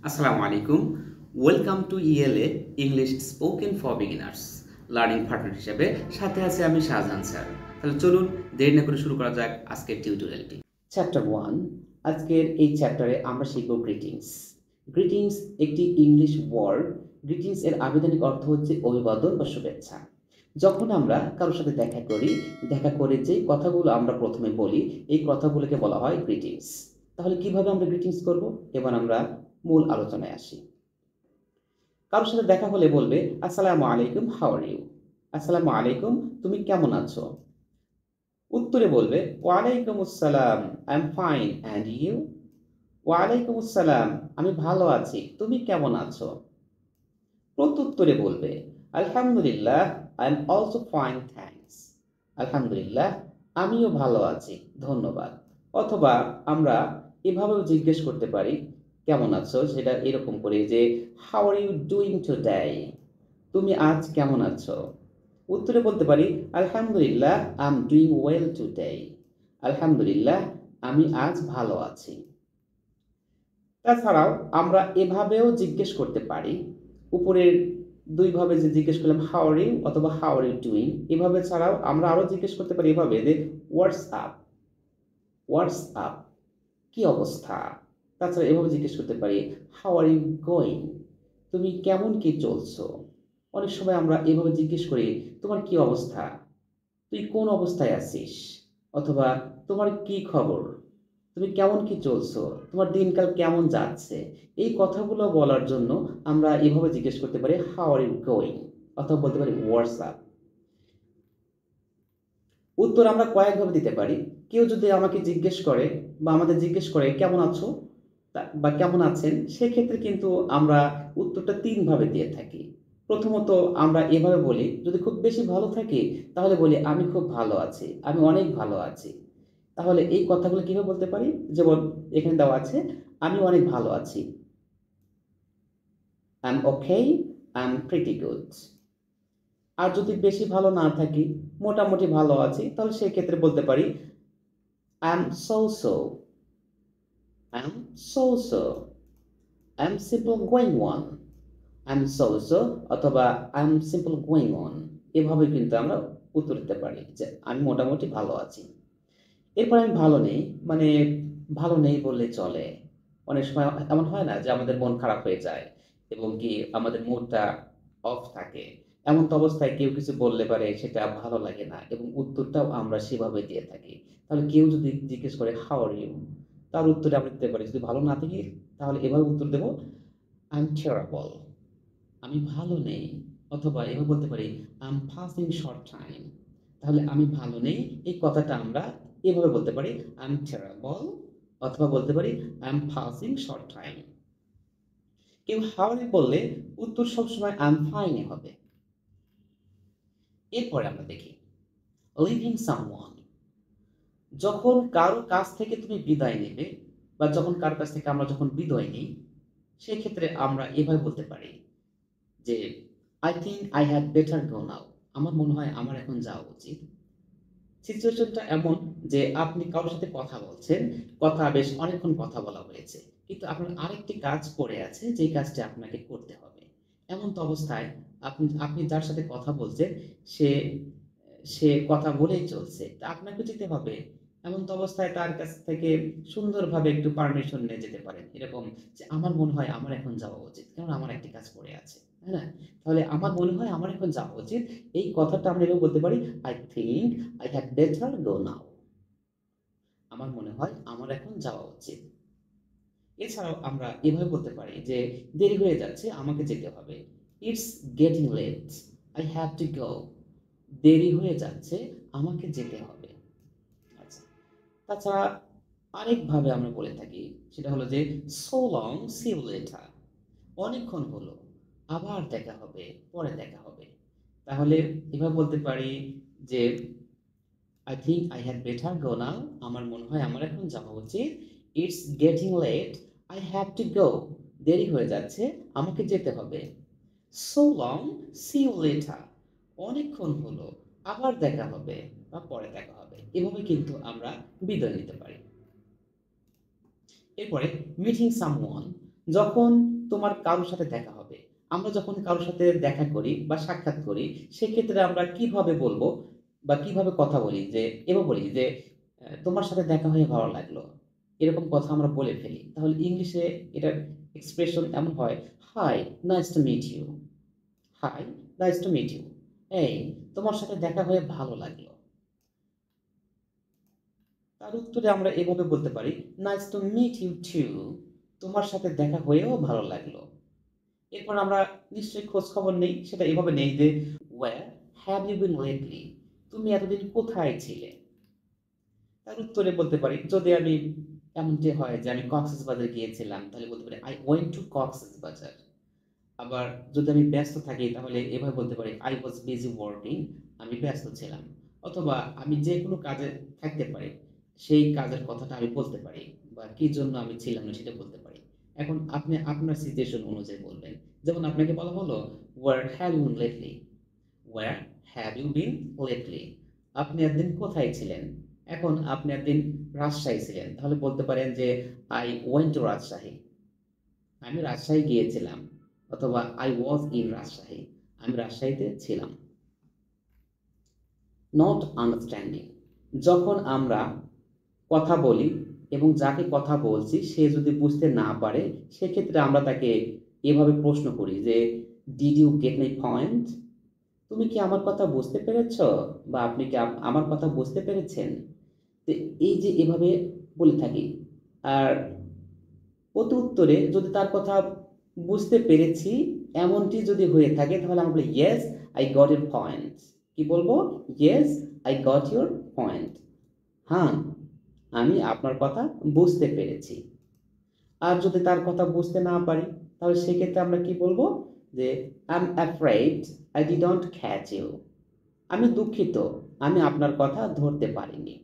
Assalamu alaikum. Welcome to ELA English spoken for beginners learning partner হিসেবে সাথে আছে আমি শাহজাহান স্যার। তাহলে চলুন দেরি না করে শুরু করা যাক আজকের টিউটোরিয়ালটি। চ্যাপ্টার 1। আজকের এই চ্যাপ্টারে আমরা শিখব গ্রিটিংস। গ্রিটিংস একটি ইংলিশ ওয়ার্ড। গ্রিটিংস এর আবেদনিক অর্থ হচ্ছে অভিবাদন বা শুভেচ্ছা। যখন আমরা কারোর সাথে দেখা করে যে কথাগুলো আমরা প্রথমে বলি, এই কথাগুলোকে বলা হয় গ্রিটিংস। তাহলে কিভাবে আমরা গ্রিটিংস করব? এবার আমরা মূল আলোচনায় আসি। কারোর সাথে দেখা হলে বলবে আসসালামু আলাইকুম, হাউ আর ইউ? আসসালামু আলাইকুম, তুমি কেমন আছো? উত্তরে বলবে ওয়ালাইকুম আসসালাম, I am fine and you? ওয়ালাইকুম আসসালাম, আমি ভালো আছি, তুমি কেমন আছো? প্রত্যুত্তরে বলবে আলহামদুলিল্লাহ, I am also fine thanks. আলহামদুলিল্লাহ, আমিও ভালো আছি, ধন্যবাদ। অথবা আমরা এভাবেও জিজ্ঞেস করতে পারি কেমন আছো, সেটা এরকম করে যে how are you doing today? তুমি আজ কেমন আছো? উত্তরে বলতে পারি আলহামদুলিল্লাহ, I am doing well today. আলহামদুলিল্লাহ, আমি আজ ভালো আছি। তাছাড়াও আমরা এভাবেও জিজ্ঞেস করতে পারি, উপরের দুইভাবে যে জিজ্ঞেস করলাম হাউ আর ইউ অথবা হাউ আর ইউ ডুইং, এভাবে ছাড়াও আমরা আরও জিজ্ঞেস করতে পারি এভাবে যে হোয়াটস আপ? হোয়াটস আপ, কি অবস্থা? তাছাড়া এভাবে জিজ্ঞেস করতে পারি হাউ আর ইউ গোয়িং? তুমি কেমন কি চলছো? অনেক সময় আমরা এভাবে জিজ্ঞেস করি তোমার কি অবস্থা? তুই কোন অবস্থায় আছিস? অথবা তোমার কি খবর? তুমি কেমন কি চলছো? তোমার দিনকাল কেমন যাচ্ছে? এই কথাগুলো বলার জন্য আমরা এভাবে জিজ্ঞেস করতে পারি হাউ আর ইউ গোয়িং, অথবা বলতে পারি হোয়াটস আপ। উত্তর আমরা কয়েকভাবে দিতে পারি। কেউ যদি আমাকে জিজ্ঞেস করে বা আমাদের জিজ্ঞেস করে কেমন আছো বা কেমন আছেন, সেক্ষেত্রে কিন্তু আমরা উত্তরটা ৩ ভাবে দিয়ে থাকি। প্রথমত আমরা এভাবে বলি, যদি খুব বেশি ভালো থাকি তাহলে বলি আমি খুব ভালো আছি, আমি অনেক ভালো আছি। তাহলে এই কথাগুলো কিভাবে বলতে পারি? যেমন এখানে দেওয়া আছে আমি অনেক ভালো আছি। I am okay, I am pretty good. আর যদি বেশি ভালো না থাকি, মোটামুটি ভালো আছি, তাহলে সেই ক্ষেত্রে বলতে পারি I am so so. I am so so. I am simple going on. I am so so অথবা I am simple going on. এভাবে কিন্তু আমরা উত্তর দিতে পারি যে আমি মোটামুটি ভালো আছি। এরপর আমি ভালো নেই, মানে ভালো নেই বললে চলে। অনেক সময় এমন হয় না যে আমাদের মন খারাপ হয়ে যায় এবং কি আমাদের মুডটা অফ থাকে। এমন তো অবস্থায় কেউ কিছু বললে পারে সেটা ভালো লাগে না এবং উত্তরটাও আমরা সেভাবে দিয়ে থাকি। তাহলে কেউ যদি জিজ্ঞেস করে হাউ আর ইউ, তার উত্তরে আমরা দিতে পারি যদি ভালো না থাকি তাহলে এভাবে উত্তর দেব আই এম টেরাবল, আমি ভালো নেই। অথবা এভাবে বলতে পারি I M passing short time. তাহলে আমি ভালো নেই এই কথাটা আমরা এভাবে বলতে পারি আই এম টেরাবল, অথবা বলতে পারি I M passing short time. কেউ হাউ আর ইউ বললে উত্তর সবসময় আই এম ফাইনে হবে। এরপরে আমরা দেখি লিভিং সামওয়ান। যখন কারো কাছ থেকে তুমি বিদায় নেবে বা যখন কারো কাছ থেকে আমরা যখন বিদায় নিই, সেক্ষেত্রে আমরা এভাবে বলতে পারি যে I think I had better go now. আমার মনে হয় আমার এখন যাওয়া উচিত। সিচুয়েশনটা এমন যে আপনি কারোর সাথে কথা বলছেন, বেশ অনেকক্ষণ কথা বলা হয়েছে, কিন্তু আপনার আরেকটি কাজ পড়ে আছে যেই কাজটি আপনাকে করতে হবে। এমন তো অবস্থায় আপনি আপনি যার সাথে কথা বলছেন সে সে কথা বলেই চলছে, তা আপনাকে যেতে হবে। এমন তো অবস্থায় তার কাছ থেকে সুন্দরভাবে একটু পারমিশন নিয়ে যেতে পারেন, এরকম যে আমার মনে হয় আমার এখন যাওয়া উচিত, কারণ আমার একটি কাজ পড়ে আছে, তাই না? তাহলে আমার মনে হয় আমার এখন যাওয়া উচিত, এই কথাটা আমরা এভাবে বলতে পারি I think I had better go now. আমার মনে হয় আমার এখন যাওয়া উচিত। এছাড়াও আমরা এভাবে বলতে পারি যে দেরি হয়ে যাচ্ছে, আমাকে যেতে হবে। It's getting late, I have to go. দেরি হয়ে যাচ্ছে, আমাকে যেতে হবে। আচ্ছা, তাছাড়া আরেকভাবে আমরা বলে থাকি, সেটা হলো যে so long, see you later. অনেকক্ষণ হলো, আবার দেখা হবে, পরে দেখা হবে। তাহলে এভাবে বলতে পারি যে I think I had better go now. আমার মনে হয় আমার এখন যাওয়া উচিত। It's getting late, I have to go. দেরি হয়ে যাচ্ছে, আমাকে যেতে হবে। So long, see you later. অনেকক্ষণ হলো, আবার দেখা হবে বা পরে দেখা হবে। এভাবে কিন্তু আমরা বিদায় নিতে পারি। এরপরে মিটিং সামওয়ান। যখন তোমার কারোর সাথে দেখা হবে, আমরা যখন কারোর সাথে দেখা করি বা সাক্ষাৎ করি, সেক্ষেত্রে আমরা কিভাবে বলবো বা কিভাবে কথা বলি যে এভাবে বলি যে তোমার সাথে দেখা হয়ে ভালো লাগলো। এরকম কথা আমরা বলে ফেলি। তাহলে ইংলিশে এটার এক্সপ্রেশন এমন হয়, hi, nice to meet you. Hi, nice to meet you. এই, তোমার সাথে দেখা হয়ে ভালো লাগলো। তার উত্তরে আমরা এভাবে বলতে পারি, nice to meet you too. তোমার সাথে দেখা হয়েও ভালো লাগলো। এরপর আমরা নিশ্চয়ই খোঁজ খবর নেই, সেটা এভাবে নেই যে where have you been lately. তুমি এতদিন কোথায় ছিলে? তার উত্তরে বলতে পারি, যদি আমি এমনটি হয় যে আমি কক্সবাজার গিয়েছিলাম, তাহলে বলতে পারি আই ওয়েন্ট টু কক্সবাজার। আবার যদি আমি ব্যস্ত থাকি তাহলে এভাবে বলতে পারি আই ওয়াজ বিজি ওয়ার্কিং। আমি ব্যস্ত ছিলাম। অথবা আমি যে কোনো কাজে থাকতে পারি, সেই কাজের কথাটা আমি বলতে পারি বা কি জন্য আমি ছিলাম না সেটা বলতে পারি। এখন আপনি আপনার সিচুয়েশন অনুযায়ী বলবেন। যেমন আপনাকে বলা হলো, where have you lately. Where have you been lately? আপনি একদিন কোথায় ছিলেন? এখন আপনি একদিন রাজশাহী ছিলেন, তাহলে বলতে পারেন যে আই ওয়েন্ট টু রাজশাহী। আমি রাজশাহী গিয়েছিলাম। অথবা আই ওয়াজ ইন রাজশাহী। আমি রাজশাহীতে ছিলাম। নট আন্ডারস্ট্যান্ডিং, যখন আমরা কথা বলি এবং যাকে কথা বলছি সে যদি বুঝতে না পারে, সেক্ষেত্রে আমরা তাকে এভাবে প্রশ্ন করি যে did you get my point? তুমি কি আমার কথা বুঝতে পেরেছ? বা আপনি কি আমার কথা বুঝতে পেরেছেন? তো এই যে এভাবে বলে থাকি। আর প্রতি উত্তরে যদি তার কথা বুঝতে পেরেছি এমনটি যদি হয়ে থাকে, তাহলে আমরা বলি yes, I got your point. কি বলবো? Yes, I got your point. হ্যাঁ, আমি আপনার কথা বুঝতে পেরেছি। আর যদি তার কথা বুঝতে না পারি, তাহলে সেক্ষেত্রে আমরা কি বলবো? যে I am afraid I didn't catch you. আমি দুঃখিত, আমি আপনার কথা ধরতে পারিনি।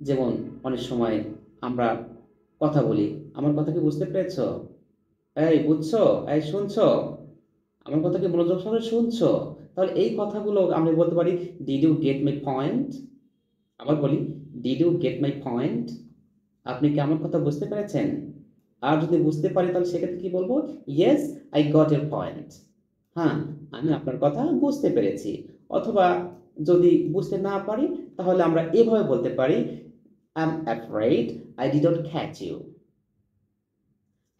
যেমন অনেক সময় আমরা কথা বলি, আমার কথা কি বুঝতে পেরেছ? এই বুঝছো? এই শুনছো? আমার কথা কি মনোযোগ সহকারে শুনছো? তাহলে এই কথাগুলো আমরা বলতে পারি, did you get my point? আবার বলি, did you get my point? আপনি কি আমার কথা বুঝতে পেরেছেন? আর যদি বুঝতে পারি তাহলে সেক্ষেত্রে কি বলবো? Yes, I got your point. হ্যাঁ, আমি আপনার কথা বুঝতে পেরেছি। অথবা যদি বুঝতে না পারি, তাহলে আমরা এভাবে বলতে পারি, I am afraid I didn't catch you.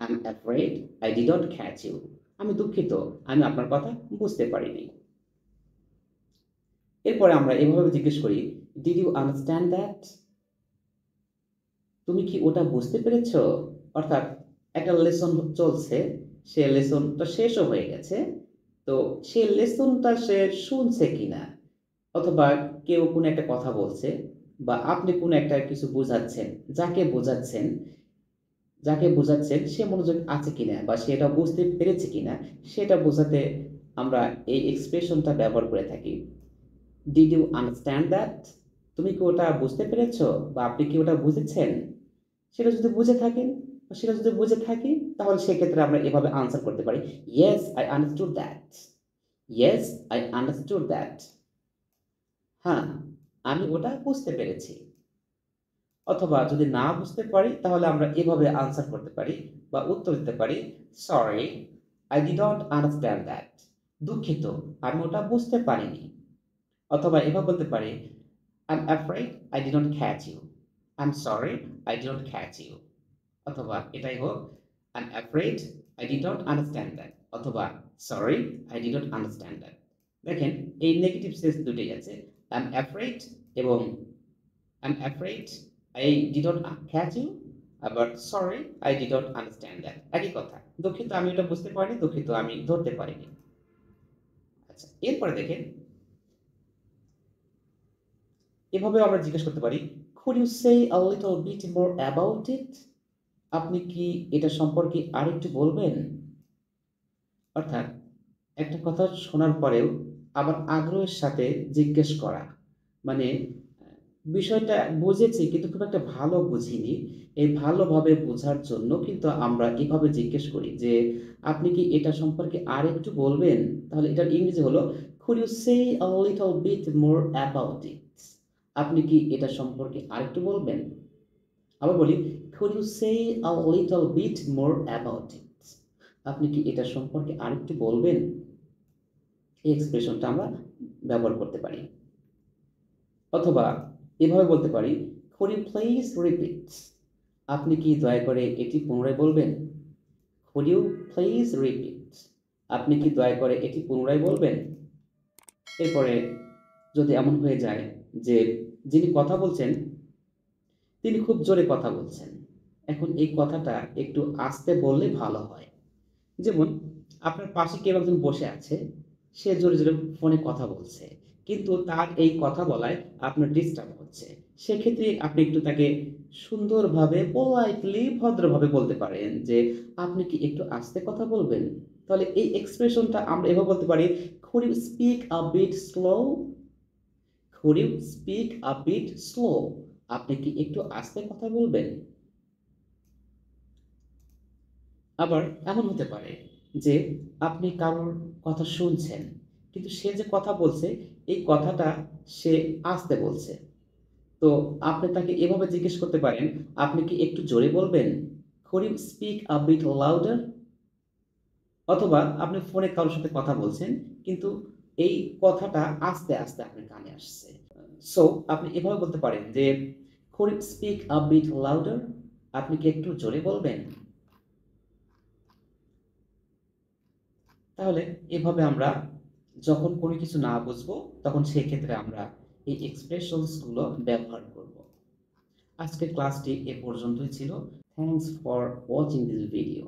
I am afraid I didn't catch you. আমি দুঃখিত, আমি আপনার কথা বুঝতে পারিনি। এরপরে আমরা এভাবে জিজ্ঞেস করি, ডিড ইউ আন্ডারস্ট্যান্ড দ্যাট? তুমি কি ওটা বুঝতে পেরেছ? অর্থাৎ একটা লেসন চলছে, সে লেসনটা শেষও হয়ে গেছে। তো সে লেসনটা সে শুনছে কিনা, অথবা কেউ কোনো একটা কথা বলছে বা আপনি কোনো একটা কিছু বোঝাচ্ছেন, যাকে বোঝাচ্ছেন যাকে বোঝাচ্ছেন সে মনোযোগ আছে কিনা বা সেটা বুঝতে পেরেছে কিনা, সেটা বোঝাতে আমরা এই এক্সপ্রেশনটা ব্যবহার করে থাকি। Did you understand that? তুমি কি ওটা বুঝতে পেরেছ বা আপনি কি ওটা বুঝেছেন? সেটা যদি বুঝে থাকেন বা সেটা যদি বুঝে থাকি, তাহলে সেক্ষেত্রে আমরা এভাবে আনসার করতে পারি, yes I understood that. Yes I understood that. হ্যাঁ, আমি ওটা বুঝতে পেরেছি। অথবা যদি না বুঝতে পারি, তাহলে আমরা এভাবে আনসার করতে পারি বা উত্তর দিতে পারি, sorry, I didn't understand that. দুঃখিত, আমি ওটা বুঝতে পারিনি। অথবা এভাবে বলতে পারি, I am afraid I didn't catch you. I am sorry, I didn't catch you. অথবা এটাই হোক, I am afraid I didn't understand that. অথবা sorry, I didn't understand that. দেখেন, এই নেগেটিভ সেন্স দুটোই আছে। আই এম অ্যাফ্রেড এবং I am afraid I didn't catch you. আবার sorry, I didn't understand that, একই কথা। দুঃখিত, আমি এটা বুঝতে পারিনি। দুঃখিত, আমি ধরতে পারিনি। আচ্ছা, এরপরে দেখেন, এভাবে আমরা জিজ্ঞেস করতে পারি, could you say a little bit more about it? আপনি কি এটা সম্পর্কে আরেকটু বলবেন? অর্থাৎ একটা কথা শোনার পরেও আবার আগ্রহের সাথে জিজ্ঞেস করা। মানে বিষয়টা বুঝেছি কিন্তু খুব একটা ভালো বুঝিনি। এই ভালোভাবে বোঝার জন্য কিন্তু আমরা এভাবে জিজ্ঞেস করি যে, আপনি কি এটা সম্পর্কে আরেকটু বলবেন? তাহলে এটার ইংরেজি হলো, could you say a little bit more about it? আপনি কি এটা সম্পর্কে আরেকটু বলবেন? আবার বলি, could you say a little bit more about it? আপনি কি এটা সম্পর্কে আরেকটু বলবেন? এই এক্সপ্রেশনটা আমরা ব্যবহার করতে পারি। অথবা এভাবে বলতে পারি, could you please repeat? আপনি কি দয়া করে এটি পুনরায় বলবেন? could you please repeat? আপনি কি দয়া করে এটি পুনরায় বলবেন? এরপরে যদি এমন হয়ে যায় যে যিনি কথা বলছেন তিনি খুব জোরে কথা বলছেন, এখন এই কথাটা একটু আস্তে বললে ভালো হয়। যেমন আপনার পাশে কেউ একজন বসে আছে, সে জোরে জোরে ফোনে কথা বলছে, কিন্তু তার এই কথা বলায় আপনার ডিস্টার্ব হচ্ছে। সেক্ষেত্রে আপনি একটু তাকে সুন্দরভাবে পোলাইটলি ভদ্রভাবে বলতে পারেন যে আপনি কি একটু আস্তে কথা বলবেন? তাহলে এই এক্সপ্রেশনটা আমরা এভাবে বলতে পারি, could you speak a bit slow? could you speak a bit slow? আপনি কি একটু আস্তে কথা বলবেন? আবার এমন হতে পারে যে আপনি কারোর কথা শুনছেন, কিন্তু সে যে কথা বলছে এই কথাটা সে আস্তে বলছে। তো আপনি তাকে এভাবে জিজ্ঞেস করতে পারেন, আপনি কি একটু জোরে বলবেন? could you speak a bit louder? অথবা আপনি ফোনে কারোর সাথে কথা বলছেন, কিন্তু এই কথাটা আস্তে আস্তে আপনার কানে আসছে। সো আপনি এভাবে বলতে পারেন যে could you speak a bit louder? আপনি কি একটু জোরে বলবেন? তাহলে এভাবে আমরা যখন কোনো কিছু না বুঝবো তখন সেক্ষেত্রে আমরা এই এক্সপ্রেশনস গুলো ব্যবহার করব। আজকের ক্লাসটি এ পর্যন্তই ছিল। Thanks for watching this video.